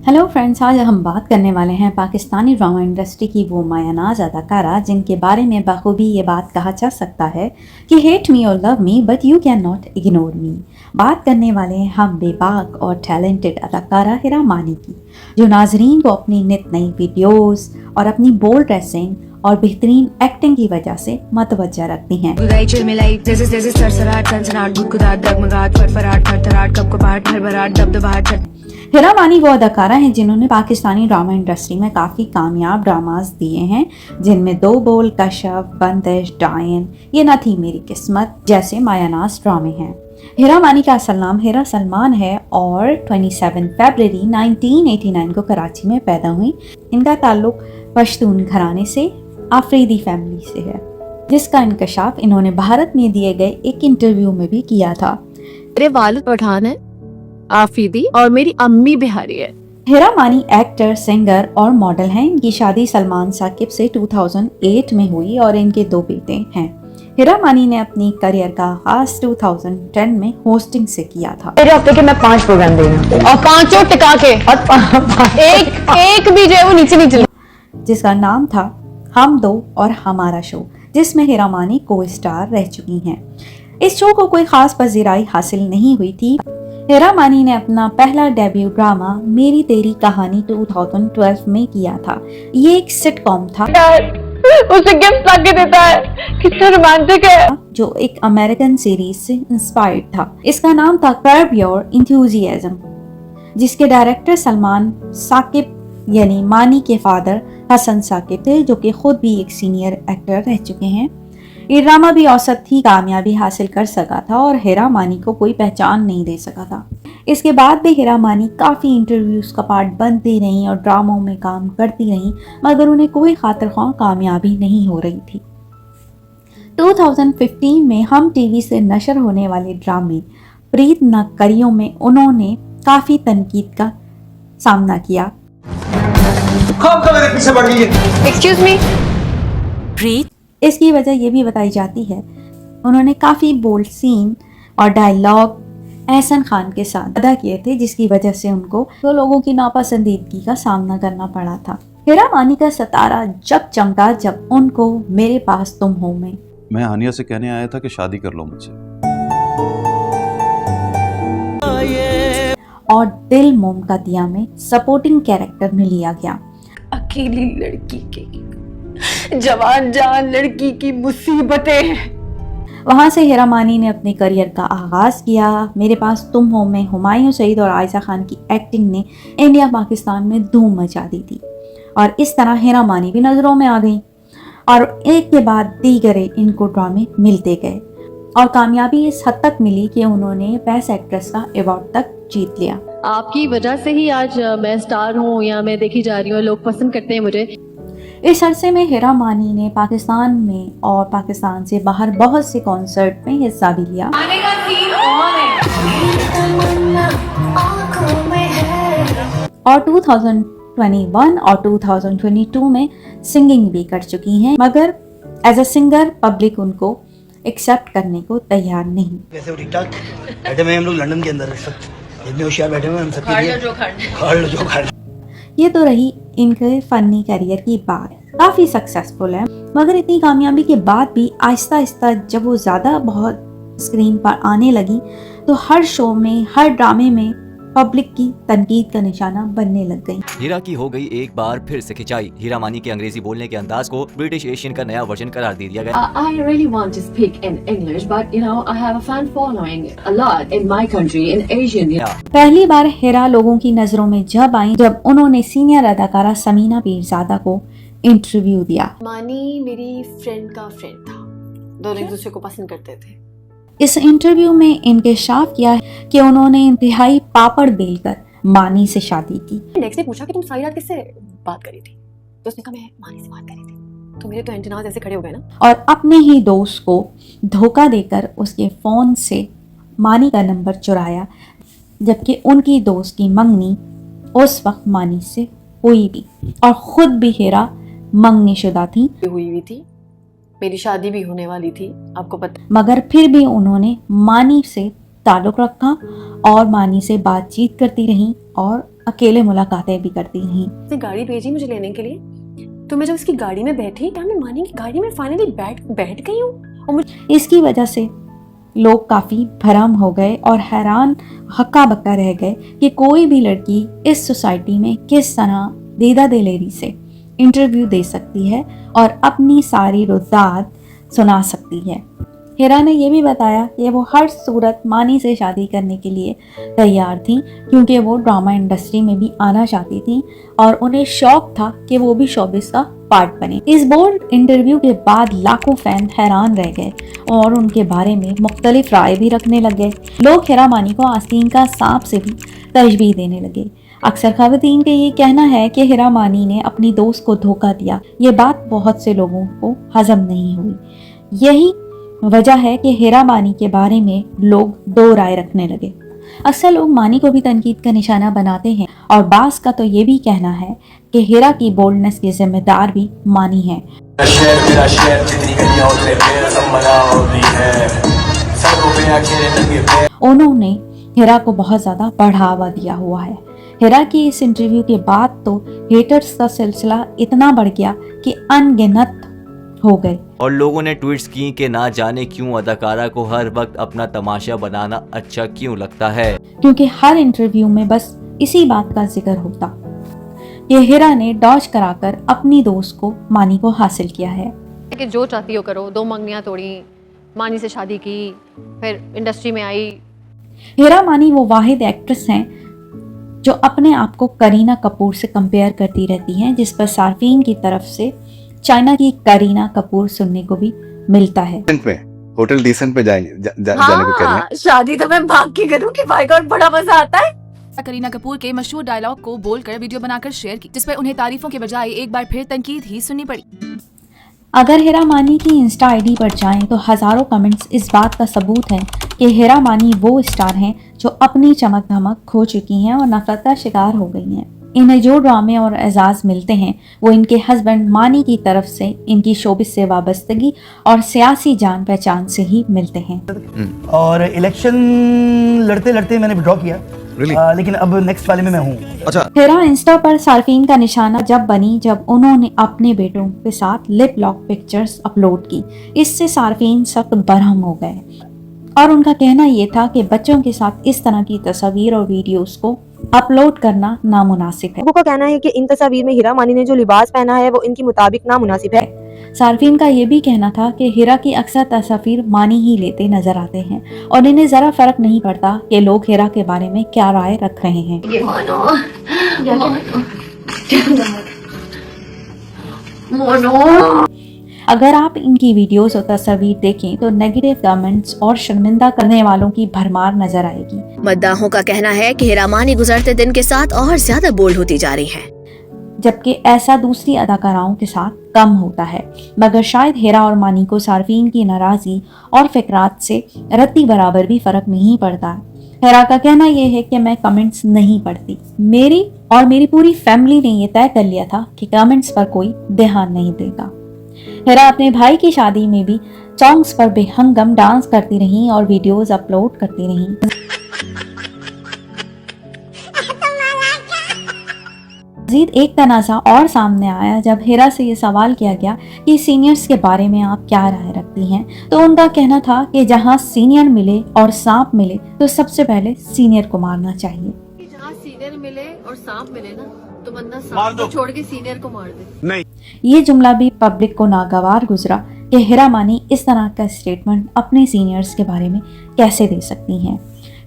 Hello friends, आज हम बात करने वाले हैं पाकिस्तानी ड्रामा इंडस्ट्री की वो मायानाज अदाकारा जिनके बारे में बखूबी ये बात कहा जा सकता है कि हेट मी और love me but you can not ignore me. बात करने वाले हैं हम बेबाक और टैलेंटेड अदाकारा हिरा मानी की, जो नाजरीन को अपनी नित नई वीडियोस और अपनी बोल्ड ड्रेसिंग और बेहतरीन एक्टिंग की वजह से मतवज्जा रखती हैं। हिरा मानी वो अदाकारा हैं जिन्होंने पाकिस्तानी ड्रामा इंडस्ट्री में काफ़ी कामयाब ड्रामास दिए हैं, जिनमें दो बोल, कशफ, बंदिश, डायन, ये न थी मेरी किस्मत जैसे मायानाज ड्रामे हैं। हिरा मानी का असल नाम हिरा सलमान है और 27 फरवरी 1989 को कराची में पैदा हुई। इनका ताल्लुक पश्तून घराने से आफरीदी फैमिली से है, जिसका इंकशाफ इन्होंने भारत में दिए गए एक इंटरव्यू में भी किया था। मेरे वालिद पठान है, आफरीदी, और मेरी अम्मी बिहारी है। हिरा मानी एक्टर, सिंगर और मॉडल हैं। इनकी शादी सलमान साकिब से 2008 में हुई और इनके दो बेटे हैं। हिरा मानी ने अपनी करियर का आगाज 2010 में होस्टिंग से किया था। मेरे हफ्ते के मैं 5 प्रोग्राम दे रही हूँ और 5 टिका के और एक भी जो है वो नीचे चल, जिसका नाम था हम दो और हमारा शो, जिसमें हिरा मानी को स्टार रह चुकी हैं। इस शो को कोई खास पजीराई हासिल नहीं हुई थी। हिरा मानी ने अपना पहला डेब्यू ड्रामा मेरी तेरी कहानी 2012 में किया था। ये एक सिटकॉम था उसे गिफ्ट ला के देता है, कितना रोमांटिक है, जो एक अमेरिकन सीरीज से इंस्पायर्ड था। इसका नाम था कर्ब योर एंथुसियाज्म, जिसके डायरेक्टर सलमान साकिब यानी मानी के फादर हसन साकिब थे, जो कि खुद भी एक सीनियर एक्टर रह चुके हैं। ये ड्रामा भी औसत ही कामयाबी हासिल कर सका था और हिरा मानी को कोई पहचान नहीं दे सका था। इसके बाद भी हिरा मानी काफ़ी इंटरव्यूज़ का पार्ट बनती रहीं और ड्रामों में काम करती रहीं, मगर उन्हें कोई खातिर ख्वाह कामयाबी नहीं हो रही थी। 2015 में हम टीवी से नशर होने वाले ड्रामे प्रीत न करियो में उन्होंने काफ़ी तनकीद का सामना किया। एक्सक्यूज मी प्रीत, इसकी वजह यह भी बताई जाती है उन्होंने काफ़ी बोल्ड सीन और डायलॉग एहसन खान के साथ अदा किए थे, जिसकी वजह से उनको तो लोगों की नापसंदीदगी का सामना करना पड़ा था। हिरा मानी का सितारा जब चमका जब उनको मेरे पास तुम हो में मैं हानिया से कहने आया था कि शादी कर लो मुझसे, और दिल मोम का दिया में सपोर्टिंग कैरेक्टर में लिया गया। अकेली लड़की की जवान जान लड़की की मुसीबतें हैं। वहाँ से हिरा मानी ने अपने करियर का आगाज़ किया। मेरे पास तुम हो में हुमायूं सईद और आयशा खान की एक्टिंग ने इंडिया पाकिस्तान में धूम मचा दी थी और इस तरह हिरा मानी भी नज़रों में आ गई और एक के बाद दीगरे इनको ड्रामे मिलते गए और कामयाबी इस हद तक मिली कि उन्होंने बेस्ट एक्ट्रेस का अवार्ड तक जीत लिया। आपकी वजह से ही आज मैं स्टार हूँ या मैं देखी जा रही हूँ, लोग पसंद करते हैं मुझे। इस अरसे में हिरा मानी ने पाकिस्तान में और पाकिस्तान से बाहर बहुत से कॉन्सर्ट में हिस्सा भी लिया और 2021 और 2022 में सिंगिंग भी कर चुकी हैं, मगर एज अ सिंगर पब्लिक उनको एक्सेप्ट करने को तैयार नहीं। वैसे ठीक ठाक बैठे हुए हम लोग लंदन के अंदर, इतने होशियार बैठे हुए हम सबके लिए। ये तो रही इनके फनी करियर की बात, काफ़ी सक्सेसफुल है, मगर इतनी कामयाबी के बाद भी आहिस्ता आहिस्ता जब वो ज़्यादा बहुत स्क्रीन पर आने लगी तो हर शो में, हर ड्रामे में पब्लिक की तनकीद का निशाना बनने लग गई। हिरा की हो गई एक बार फिर से खिंचाई। हिरा मानी के अंग्रेजी बोलने के अंदाज को ब्रिटिश एशियन का नया वर्जन करार दे दिया गया। I really want to speak in English, but you know I have a fan following a lot in my country, in Asian. पहली बार हिरा लोगों की नजरों में जब आई जब उन्होंने सीनियर अदाकारा समीना पीरजादा को इंटरव्यू दिया। मानी मेरी फ्रेंड का फ्रेंड था, दोनों एक दूसरे को पसंद करते थे। इस इंटरव्यू में इंकशाफ किया कि उन्होंने इंतहाई पापड़ बेलकर मानी से शादी की। नेक्स्ट ने पूछा कि तुम सारी रात किससे बात करी थी, तो उसने कहा मैं मानी से बात करी थी। तो मेरे तो एंटेनास ऐसे खड़े हो गए ना। और अपने ही दोस्त को धोखा देकर उसके फोन से मानी का नंबर चुराया, जबकि उनकी दोस्त की मंगनी उस वक्त मानी से हुई भी और खुद भी हिरा मंगनी शुदा थी, हुई हुई थी, मेरी शादी भी होने वाली थी, आपको पता। मगर फिर भी उन्होंने मानी से ताल्लुक़ रखा और मानी से बातचीत करती रहीं और अकेले मुलाकातें भी करती थीं। उसने गाड़ी भेजी मुझे लेने के लिए, तो मैं जब उसकी गाड़ी में बैठी, क्या मैं मानी की गाड़ी में फाइनली बैठ गई हूँ, और मुझे इसकी वजह से लोग काफ़ी भरम हो गए और हैरान हक्का बक्का रह गए कि कोई भी लड़की इस सोसाइटी में किस तरह दीदा दिलेरी से इंटरव्यू दे सकती है और अपनी सारी रुद्दात सुना सकती है। हिरा ने यह भी बताया कि वो हर सूरत मानी से शादी करने के लिए तैयार थी, क्योंकि वो ड्रामा इंडस्ट्री में भी आना चाहती थी और उन्हें शौक था कि वो भी शोबिस का पार्ट बने। इस बोल्ड इंटरव्यू के बाद लाखों फैन हैरान रह गए और उनके बारे में मुख्तलिफ राय भी रखने लगे। लोग हिरा मानी को आस्तीन का सांप से भी तशबीह देने लगे। अक्सर खवातीन का ये कहना है कि हिरा मानी ने अपनी दोस्त को धोखा दिया। ये बात बहुत से लोगों को हजम नहीं हुई। यही वजह है कि हिरा मानी के बारे में लोग दो राय रखने लगे। अक्सर लोग मानी को भी तनकीद का निशाना बनाते हैं और बास का तो ये भी कहना है कि हिरा की बोल्डनेस के जिम्मेदार भी मानी है। उन्होंने हिरा को बहुत ज्यादा बढ़ावा दिया हुआ है। हिरा की इस इंटरव्यू के बाद तो हेटर्स का सिलसिला इतना बढ़ गया कि अनगिनत हो गए और लोगों ने ट्वीट्स की कि ना जाने क्यों अदाकारा को हर वक्त अपना तमाशा बनाना अच्छा क्यों लगता है, क्योंकि हर इंटरव्यू में बस इसी बात का जिक्र होता। ये हिरा ने डॉज कराकर अपनी दोस्त को मानी को हासिल किया है कि जो चाहती हो करो, 2 मंगनियां तोड़ी, मानी से शादी की, फिर इंडस्ट्री में आई। हिरा मानी वो वाहिद एक्ट्रेस हैं जो अपने आप को करीना कपूर से कंपेयर करती रहती हैं, जिस पर सार्फिन की तरफ से चाइना की करीना कपूर सुनने को भी मिलता है। होटल डिसेंट पे जाने को कह रहे हैं। शादी तो मैं भाग के करूंगी, भाई गॉड बड़ा मजा आता है। करीना कपूर के मशहूर डायलॉग को बोलकर वीडियो बनाकर शेयर की, जिस पर उन्हें तारीफों के बजाय एक बार फिर तनकीद ही सुननी पड़ी। अगर हिरा मानी की इंस्टा आईडी पर जाएं तो हजारों कमेंट्स इस बात का सबूत हैं कि हिरा मानी वो स्टार हैं जो अपनी चमक धमक खो चुकी हैं और नफरत का शिकार हो गई हैं। इन्हें जो ड्रामे और एजाज मिलते हैं वो इनके हस्बैंड मानी की तरफ से इनकी शोबिस से वाबस्तगी और सियासी जान पहचान से ही मिलते हैं। और इलेक्शन लड़ते लड़ते मैंने विड्रॉ किया। लेकिन अब नेक्स्ट वाले में मैं हूँ। अच्छा, हिरा इंस्टा पर सार्फिन का निशाना जब बनी जब उन्होंने अपने बेटों के साथ लिप लॉक पिक्चर्स अपलोड की। इससे सार्फिन सख्त बरहम हो गए और उनका कहना ये था कि बच्चों के साथ इस तरह की तस्वीर और वीडियोस को अपलोड करना नामुनासिब है। लोगों का कहना है कि इन तस्वीर में हिरा मानी ने जो लिबास पहना है वो इनकी मुताबिक नामुनासिब है। सार्फिन का ये भी कहना था कि हिरा की अक्सर तस्वीर मानी ही लेते नजर आते हैं और इन्हें जरा फर्क नहीं पड़ता कि लोग हिरा के बारे में क्या राय रख रहे हैं। अगर आप इनकी वीडियोस और तस्वीर देखें तो नेगेटिव कमेंट्स और शर्मिंदा करने वालों की भरमार नजर आएगी। मद्दाहों का कहना है कि हिरा मानी गुजरते दिन के साथ और ज्यादा बोल्ड होती जा रही हैं, जबकि ऐसा दूसरी अदाकाराओं के साथ कम होता है। मगर शायद हिरा और मानी को सार्फिन की नाराजगी और फिक्रात से रत्ती बराबर भी फर्क नहीं पड़ता। हिरा का कहना यह है कि मैं कमेंट्स नहीं पढ़ती। मेरी और मेरी पूरी फैमिली ने यह तय कर लिया था कि कमेंट्स पर कोई ध्यान नहीं देगा। हिरा अपने भाई की शादी में भी सॉन्ग्स पर बेहंगम डांस करती रहीं और वीडियोस अपलोड करती रहीं। मज़ीद एक तनाज़ा और सामने आया जब हिरा से ये सवाल किया गया कि सीनियर्स के बारे में आप क्या राय रखती हैं, तो उनका कहना था कि जहां सीनियर मिले और सांप मिले तो सबसे पहले सीनियर को मारना चाहिए। जहाँ सीनियर मिले और सांप मिले ना, तो बंदा सांप को छोड़ के सीनियर को मार दे। नहीं, ये जुमला भी पब्लिक को नागवार गुजरा कि हिरा मानी इस तरह का स्टेटमेंट अपने सीनियर्स के बारे में कैसे दे सकती हैं।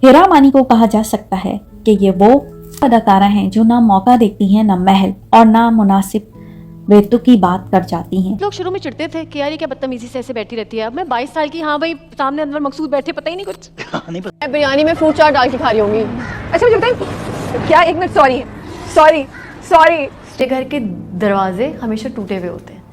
हिरा मानी को कहा जा सकता है कि ये वो अदाकारा हैं जो ना मौका देखती हैं, ना महल और ना मुनासिब बेतु की बात कर जाती हैं। लोग शुरू में चिढ़ते थे कि यार ये क्या बदतमीजी से ऐसे बैठी रहती है। अब मैं 22 साल की, हाँ भाई सामने अनवर मकसूद बैठे, पता ही नहीं कुछ। नहीं पता। मैं बिरयानी में फ्रूट चाट डाल के खा रही होंगी। अच्छा मुझे बताइए क्या, एक मिनट, सॉरी। घर के दरवाजे हमेशा टूटे हुए होते हैं,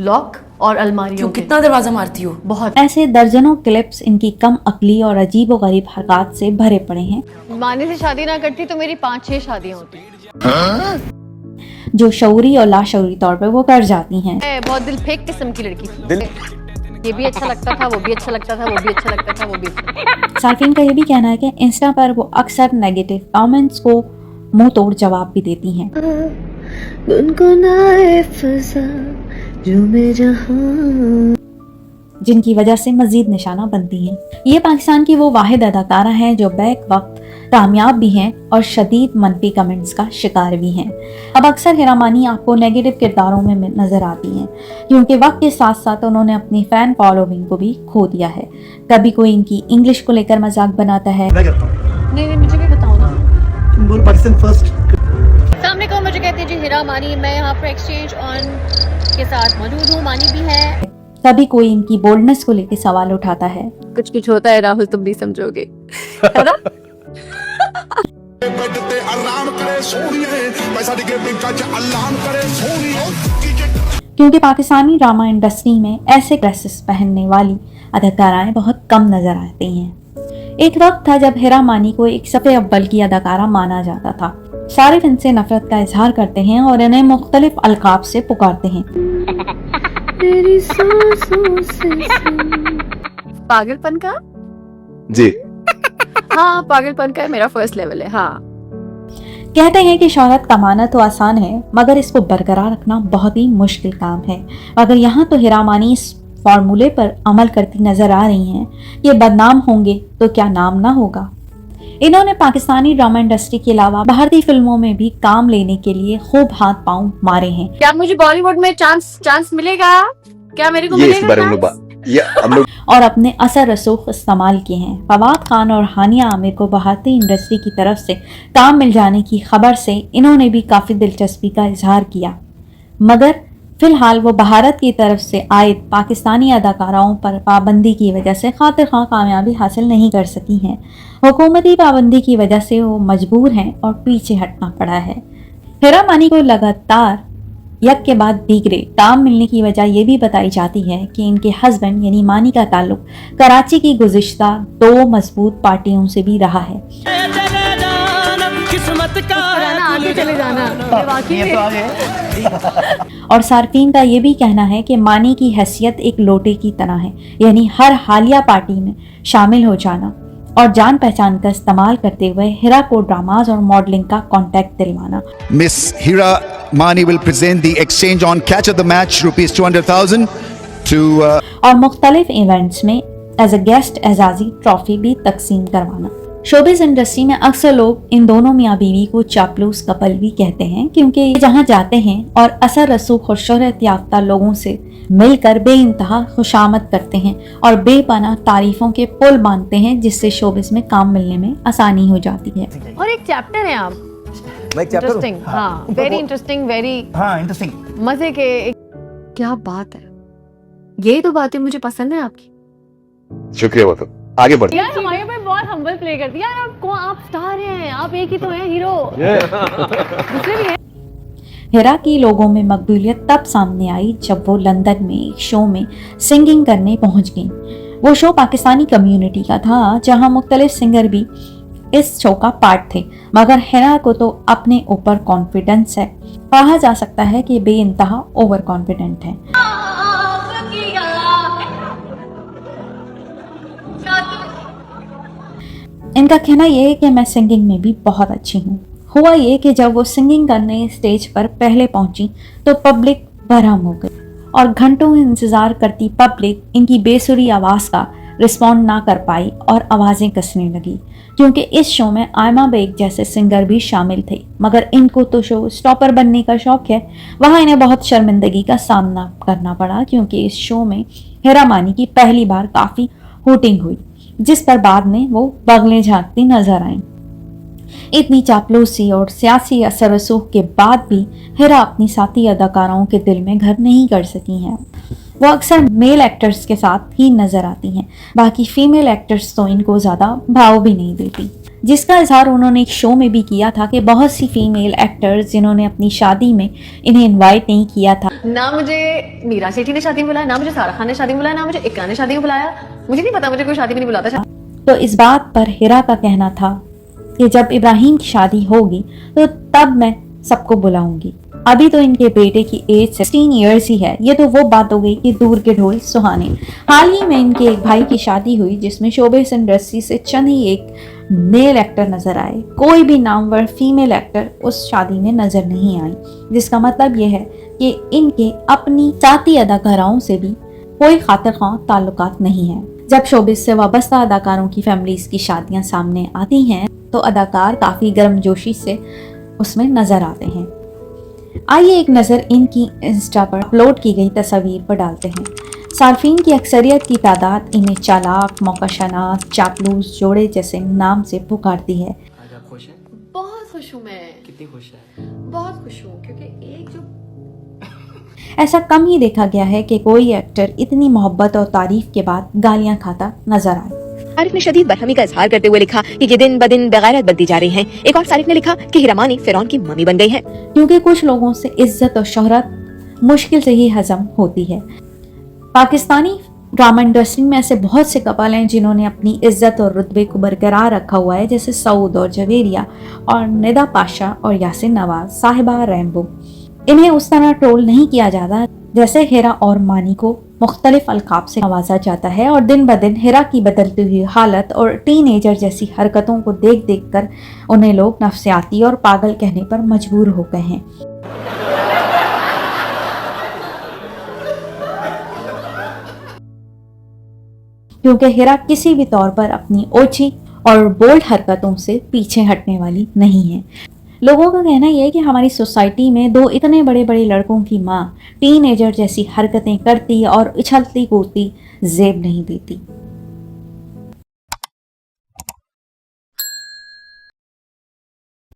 लॉक और अलमारियों के। कितना दरवाजा मारती हो? बहुत। ऐसे दर्जनों क्लिप्स इनकी कम अकली और अजीब व गरीब हरकत से भरे पड़े हैं। मानी से शादी ना करती तो मेरी 5-6 शादियां होती, जो शऊरी और लाशऊरी तौर पर वो कर जाती हैं। मैं बहुत दिल फेंक किस्म की लड़की थी। ये भी अच्छा लगता था, वो भी अच्छा लगता था, वो भी अच्छा लगता था, वो भी अच्छा। सार्फिन का ये भी कहना है कि इंस्टा पर वो अक्सर नेगेटिव कमेंट्स को मुंह तोड़ जवाब भी देती हैं। जिनकी वजह से मजीद निशाना बनती हैं। ये पाकिस्तान की वो वाहिद अदाकारा हैं जो बैक वक्त कामयाब भी हैं और शदीद मनफी कमेंट्स का शिकार भी हैं। अब अक्सर हिरा मानी आपको नेगेटिव किरदारों में नजर आती हैं क्योंकि वक्त के साथ साथ उन्होंने अपनी फैन फॉलोइंग को भी खो दिया है। कभी कोई इनकी इंग्लिश को लेकर मजाक बनाता है। नहीं मुझे भी बताओ ना। तुम बोल पाकिस्तान फर्स्ट। सामने को मुझे कहती जी हिरा मानी, मैं यहाँ पर एक्सचेंज ऑन के साथ मौजूद हूँ, मानी भी है। कभी कोई इनकी बोल्डनेस को लेकर सवाल उठाता है। कुछ होता है राहुल, तुम नहीं समझोगे, है ना? क्योंकि पाकिस्तानी ड्रामा इंडस्ट्री में ऐसे ड्रेसेस पहनने वाली अदाकाराएं बहुत कम नजर आती हैं। एक वक्त था जब हिरा मानी को एक सफ़े अव्वल की अदाकारा माना जाता था। सारे इनसे नफरत का इजहार करते हैं और इन्हें मुख्तलिफ अलकाब से पुकारते हैं। पागलपन का? जी हाँ, पागलपन का मेरा फर्स्ट लेवल है। हाँ, कहते हैं कि शोहरत कमाना तो आसान है मगर इसको बरकरार रखना बहुत ही मुश्किल काम है। मगर यहाँ तो हिरा मानी इस फॉर्मूले पर अमल करती नजर आ रही हैं कि बदनाम होंगे तो क्या नाम ना होगा। इन्होंने पाकिस्तानी ड्रामा इंडस्ट्री के अलावा भारतीय फिल्मों में भी काम लेने के लिए खूब हाथ पांव मारे हैं। क्या मुझे बॉलीवुड में चांस मिलेगा? क्या मेरे को ये इस बारे में हम लोग और अपने असर रसूख इस्तेमाल किए हैं। फवाद खान और हानिया आमिर को भारतीय इंडस्ट्री की तरफ से काम मिल जाने की खबर से इन्होंने भी काफी दिलचस्पी का इजहार किया, मगर फिलहाल वो भारत की तरफ से आए पाकिस्तानी अदाकाराओं पर पाबंदी की वजह से खातिर खां कामयाबी हासिल नहीं कर सकी हैं। हुकूमती पाबंदी की वजह से वो मजबूर हैं और पीछे हटना पड़ा है। हिरा मानी को लगातार यक के बाद दीगरे काम मिलने की वजह ये भी बताई जाती है कि इनके हस्बैंड यानी मानी का ताल्लुक कराची की गुज़िश्ता 2 मजबूत पार्टियों से भी रहा है। आगे चले जाना, और सार्फिन का ये भी कहना है कि मानी की हैसियत एक लोटे की तरह है, यानी हर हालिया पार्टी में शामिल हो जाना और जान पहचान का इस्तेमाल करते हुए हिरा को ड्रामाज और मॉडलिंग का कॉन्टैक्ट दिलवाना। Miss Hira Mani will present the exchange on catch of the match ₹200,000 to और मुख्तलिफ इवेंट्स में एज अ गेस्ट एजाजी ट्रॉफी भी तकसीम करवाना। शोबिस इंडस्ट्री में अक्सर लोग इन दोनों मियाँ बीवी को चापलूस कपल भी कहते हैं क्योंकि ये जहाँ जाते हैं और असर रसूख और शोहरत याफ्ता लोगों से मिलकर बेइंतहा खुशामद करते हैं और बेपनाह तारीफों के पुल बांधते हैं, जिससे शोबिस में काम मिलने में आसानी हो जाती है। और एक चैप्टर है आप, इंटरेस्टिंग, हाँ, वेरी इंटरेस्टिंग, वेरी इंटरेस्टिंग, मजे के। क्या बात है, ये तो बातें मुझे पसंद है आपकी। शुक्रिया। वो तो आगे बढ़ते यार हमारे पे बहुत हम्बल प्ले करती है यार। आप स्टार हैं, आप एक ही तो हैं हीरो, दूसरे भी हैं। हिरा की लोगों में मकबूलियत तब सामने आई जब वो लंदन में एक शो में सिंगिंग करने पहुंच गई। वो शो पाकिस्तानी कम्युनिटी का था जहां मुख्तलिफ सिंगर भी इस शो का पार्ट थे, मगर हिरा को तो अपने ऊपर कॉन्फिडेंस है, कहा जा सकता है कि बेइंतहा ओवर कॉन्फिडेंट है। इनका कहना यह है कि मैं सिंगिंग में भी बहुत अच्छी हूँ। हुआ ये कि जब वो सिंगिंग करने स्टेज पर पहले पहुंची तो पब्लिक बरहम हो गई और घंटों इंतजार करती पब्लिक इनकी बेसुरी आवाज़ का रिस्पॉन्ड ना कर पाई और आवाज़ें कसने लगी, क्योंकि इस शो में आयमा बेग जैसे सिंगर भी शामिल थे, मगर इनको तो शो स्टॉपर बनने का शौक है। वहाँ इन्हें बहुत शर्मिंदगी का सामना करना पड़ा क्योंकि इस शो में हिरा मानी की पहली बार काफ़ी हूटिंग हुई, जिस पर बाद में वो बगलें झांकती नजर आईं। इतनी चापलूसी और सियासी असर रसूख के बाद भी हिरा अपनी साथी अदाकाराओं के दिल में घर नहीं कर सकी हैं। वो अक्सर मेल एक्टर्स के साथ ही नजर आती हैं, बाकी फीमेल एक्टर्स तो इनको ज़्यादा भाव भी नहीं देती, जिसका इजहार उन्होंने एक शो में भी किया था कि बहुत सी फीमेल एक्टर्स जिन्होंने अपनी शादी में इन्हें इनवाइट नहीं किया था। ना मुझे मीरा सेठी ने शादी में बुलाया, ना मुझे सारा खान ने शादी में बुलाया, ना मुझे इकरा ने शादी में बुलाया। मुझे नहीं पता, मुझे कोई शादी में नहीं बुलाता था। तो इस बात पर हिरा का कहना था कि जब इब्राहिम की शादी होगी तो तब मैं सबको बुलाऊंगी। अभी तो इनके बेटे की एज 16 इयर्स ही है। ये तो वो बात हो गई कि दूर के ढोल सुहाने। हाल ही में इनके एक भाई की शादी हुई जिसमें शोबिस इंडस्ट्री से चंद ही एक मेल एक्टर नजर आए, कोई भी नामवर फीमेल एक्टर उस शादी में नजर नहीं आई, जिसका मतलब यह है कि इनके अपनी जाती अदाकाराओं से भी कोई खातिर ख्वाह ताल्लुकात नहीं है। जब शोबिस से वाबस्ता अदाकारों की फैमिलीज की शादियां सामने आती हैं तो अदाकार काफी गर्मजोशी से उसमें नजर आते हैं। आइए एक नज़र इनकी इंस्टा पर अपलोड की गई तस्वीर पर डालते हैं। सार्फिन की अक्सरियत की तादाद इन्हें चालाक, मौकाशनास, चापलूस जोड़े जैसे नाम से पुकारती है। आज आप खुश हैं? बहुत खुश हूँ मैं। कितनी खुश है? बहुत खुश हूँ क्योंकि एक जो ऐसा कम ही देखा गया है कि कोई एक्टर इतनी मोहब्बत और तारीफ के बाद गालियां खाता नजर आए। सारिफ ने शदीद बरहमी का इजहार करते हुए लिखा कि ये दिन ब दिन बेगैरत बनती जा रही हैं। एक और सारिफ ने लिखा कि हीरा मानी फिरौन की मम्मी बन गई हैं। क्योंकि कुछ लोगों से इज्जत और शोहरत मुश्किल से ही हजम होती है। पाकिस्तानी ड्रामा इंडस्ट्री में ऐसे बहुत से कपल हैं जिन्होंने अपनी इज्जत और रुतबे को बरकरार रखा हुआ है, जैसे सऊद और जवेरिया और निदा पाशा और यासिन नवाज, साहिबा रैम्बो। इन्हें उस तरह ट्रोल नहीं किया जाता जैसे हिरा और मानी को मुख्तलिफ अलकाब से नवाजा जाता है, और दिन ब दिन हिरा की बदलती हुई हालत और टीनेजर जैसी हरकतों को देख देख कर उन्हें लोग नफ्सियाती और पागल कहने पर मजबूर हो गए हैं। क्योंकि हिरा किसी भी तौर पर अपनी ओछी और बोल्ड हरकतों से पीछे हटने वाली नहीं है। लोगों का कहना यह है कि हमारी सोसाइटी में दो इतने बड़े बड़े लड़कों की माँ टीनेजर जैसी हरकतें करती और उछलती कूदती जेब नहीं देती।